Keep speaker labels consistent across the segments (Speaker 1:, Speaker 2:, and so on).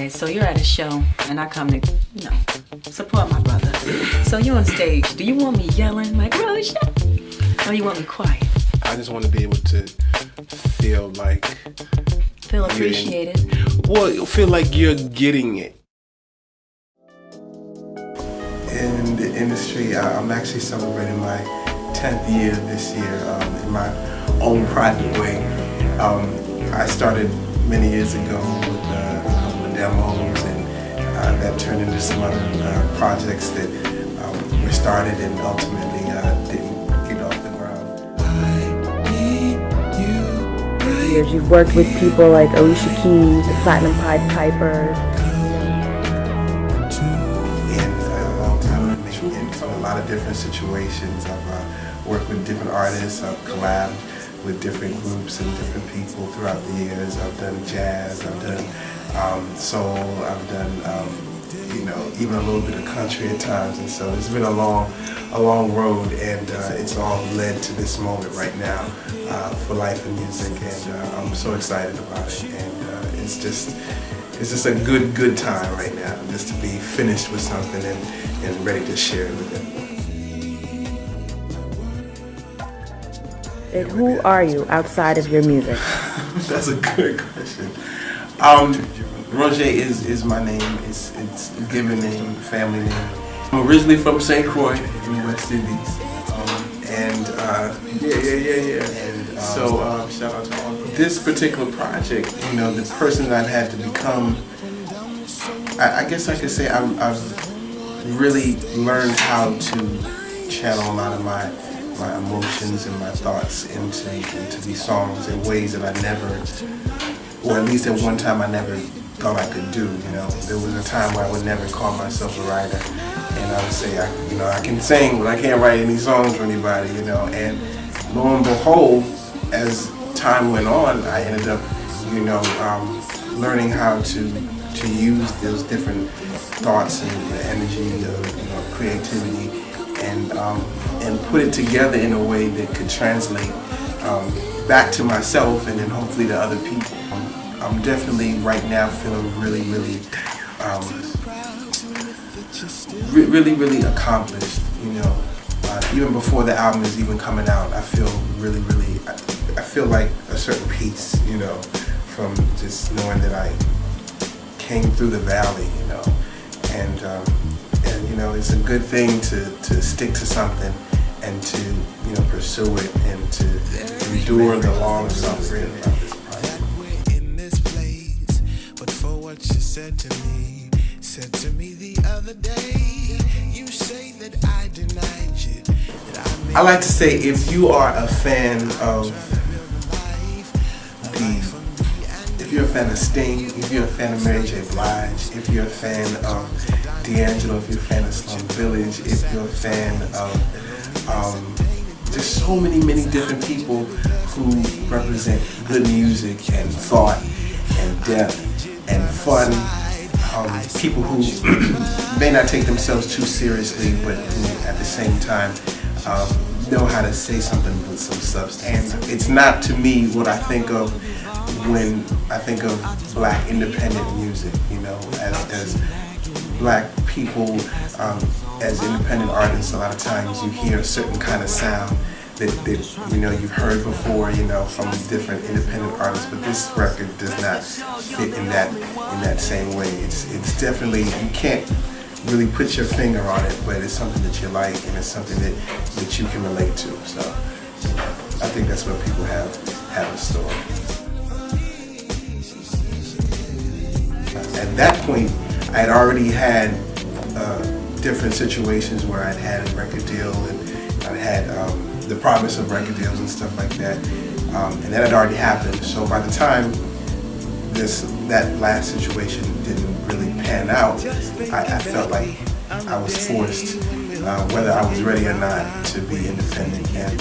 Speaker 1: Okay, so you're at a show and I come to, support my brother. So you're on stage. Do you want me yelling like Rogiérs? Or you want me quiet?
Speaker 2: I just want to be able to feel like...
Speaker 1: Feel appreciated?
Speaker 2: Feel like you're getting it. In the industry, I'm actually celebrating my 10th year this year in my own private way. I started many years ago with a couple of demos, and that turned into some other projects that were started and ultimately didn't get off the ground.
Speaker 3: You've worked with people like Alicia Keys, the Platinum Pied Pipers.
Speaker 2: And a long time in a lot of different situations. I've worked with different artists. I've collabed with different groups and different people throughout the years. I've done jazz, I've done soul, I've done even a little bit of country at times, and so it's been a long road, and it's all led to this moment right now for life and music, and I'm so excited about it, and it's just a good time right now, just to be finished with something and ready to share it with everyone.
Speaker 3: And who are you outside of your music?
Speaker 2: That's a good question. Rogiérs is my name. It's a given name, family name. I'm originally from St. Croix in the West Indies, and so shout out to all. This particular project, the person that I've had to become, I guess I could say I've really learned how to channel a lot of my emotions and my thoughts into these songs in ways that I never, or at least at one time I never thought I could do. There was a time where I would never call myself a writer, and I would say I can sing, but I can't write any songs for anybody. And lo and behold, as time went on, I ended up learning how to use those different thoughts and the energy of creativity and put it together in a way that could translate back to myself and then hopefully to other people. I'm definitely right now feeling really accomplished. Even before the album is even coming out, I feel I feel like a certain peace, from just knowing that I came through the valley, and it's a good thing to stick to something and to pursue it and to endure the long suffering of this project. But for what you said to me the other day, you say that I denied you. I like to say, if you are a fan of if you're a fan of Sting, if you're a fan of Mary J. Blige, if you're a fan of D'Angelo, if you're a fan of Slum Village, if you're a fan of just so many different people who represent good music and thought and depth and fun, people who may not take themselves too seriously, but who at the same time know how to say something with some substance. And it's not, to me, what I think of when I think of black independent music, as black people, as independent artists, a lot of times you hear a certain kind of sound that you've heard before, from different independent artists, but this record does not fit in that same way. It's definitely, you can't really put your finger on it, but it's something that you like and it's something that you can relate to. So I think that's what people have in store. At that point, I had already had different situations where I'd had a record deal and I had the promise of record deals and stuff like that, and that had already happened. So by the time that last situation didn't really pan out, I felt like I was forced, whether I was ready or not, to be independent and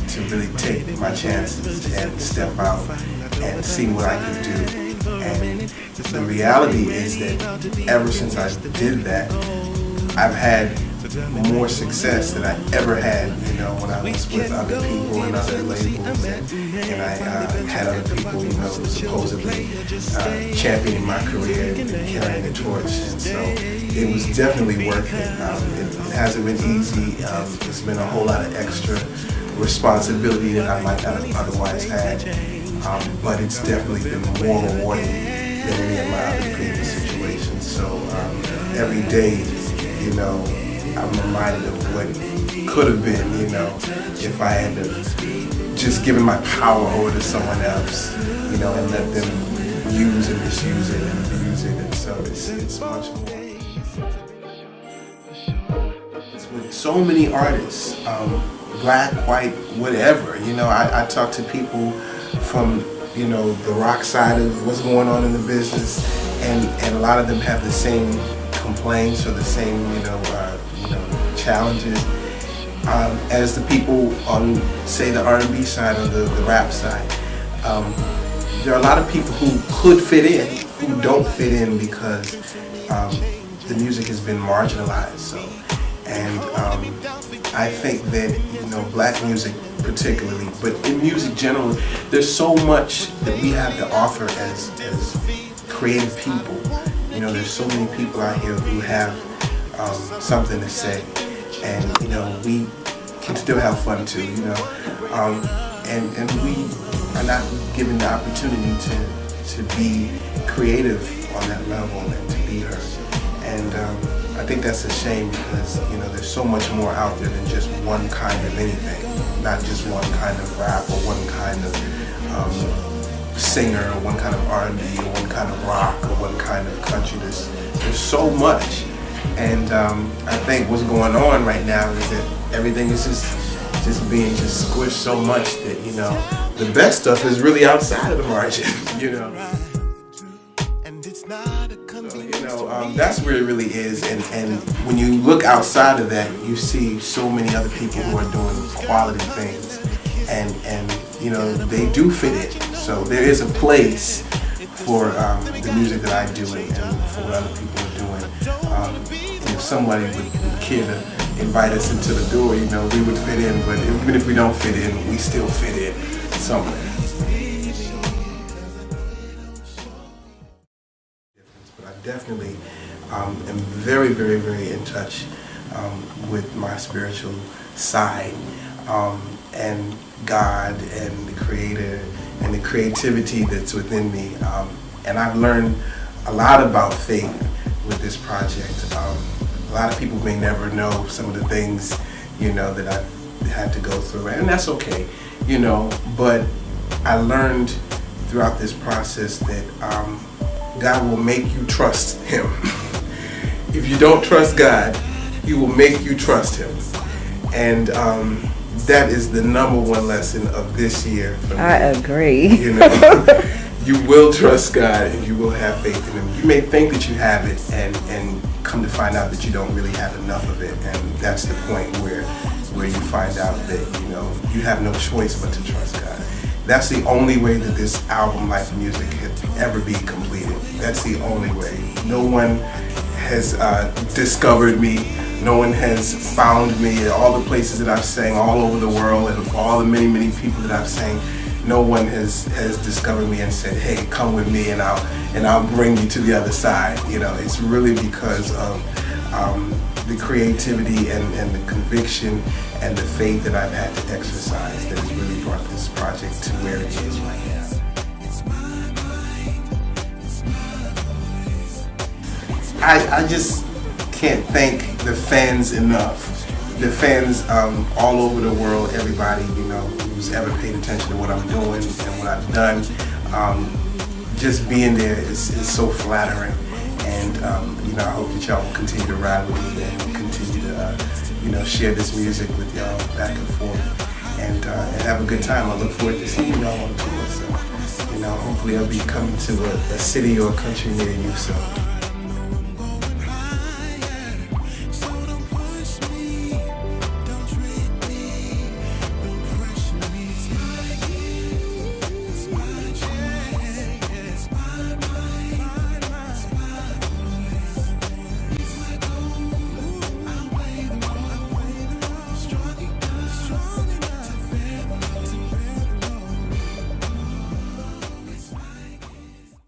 Speaker 2: to really take my chances and step out and see what I could do. And the reality is that ever since I did that, I've had more success than I ever had, you know, when I was with other people and other labels, and I had other people, you know, supposedly championing my career and carrying the torch, and so it was definitely worth it. It hasn't been easy. It's been a whole lot of extra responsibility that I might not have otherwise had, but it's definitely been more rewarding than any of my other previous situations. So every day, you know, I'm reminded of what could have been, you know, if I had just given my power over to someone else, you know, and let them use and misuse it and abuse it, and so it's much more. It's with so many artists, black, white, whatever, you know, I talk to people from, you know, the rock side of what's going on in the business, and a lot of them have the same complaints or the same, you know, challenges as the people on, say, the R&B side or the rap side. There are a lot of people who could fit in, who don't fit in because the music has been marginalized. So, and I think that, you know, black music particularly, but in music generally, there's so much that we have to offer as creative people. You know, there's so many people out here who have something to say, and, you know, we can still have fun too, you know, and we are not given the opportunity to be creative on that level and to be heard. And I think that's a shame because, you know, there's so much more out there than just one kind of anything, not just one kind of rap or one kind of singer or one kind of R&B or one kind of rock or one kind of country. There's so much. And I think what's going on right now is that everything is just being squished so much that, you know, the best stuff is really outside of the margin, you know. So, you know, that's where it really is. And when you look outside of that, you see so many other people who are doing quality things. And you know, they do fit in. So there is a place for the music that I do and for what other people are doing. And if somebody would care to invite us into the door, you know, we would fit in. But even if we don't fit in, we still fit in somewhere. But I definitely am very, very, very in touch with my spiritual side and God and the Creator and the creativity that's within me. And I've learned a lot about faith with this project. A lot of people may never know some of the things, you know, that I've had to go through, and that's okay, you know, but I learned throughout this process that God will make you trust Him. If you don't trust God, He will make you trust Him. And that is the #1 lesson of this year for me.
Speaker 3: I agree.
Speaker 2: You know, you will trust God and you will have faith in Him. You may think that you have it and come to find out that you don't really have enough of it. And that's the point where you find out that, you know, you have no choice but to trust God. That's the only way that this album, Life Music, could ever be completed. That's the only way. No one has discovered me. No one has found me. All the places that I've sang all over the world and all the many, many people that I've sang, no one has discovered me and said, hey, come with me and I'll bring you to the other side. You know, it's really because of the creativity and the conviction and the faith that I've had to exercise that has really brought this project to where it is right now. I just can't thank the fans enough. The fans all over the world, everybody, you know, who's ever paid attention to what I'm doing and what I've done. Just being there is so flattering. And, you know, I hope that y'all will continue to ride with me and continue to, you know, share this music with y'all back and forth and have a good time. I look forward to seeing y'all on tour. So, you know, hopefully I'll be coming to a city or a country near you. So.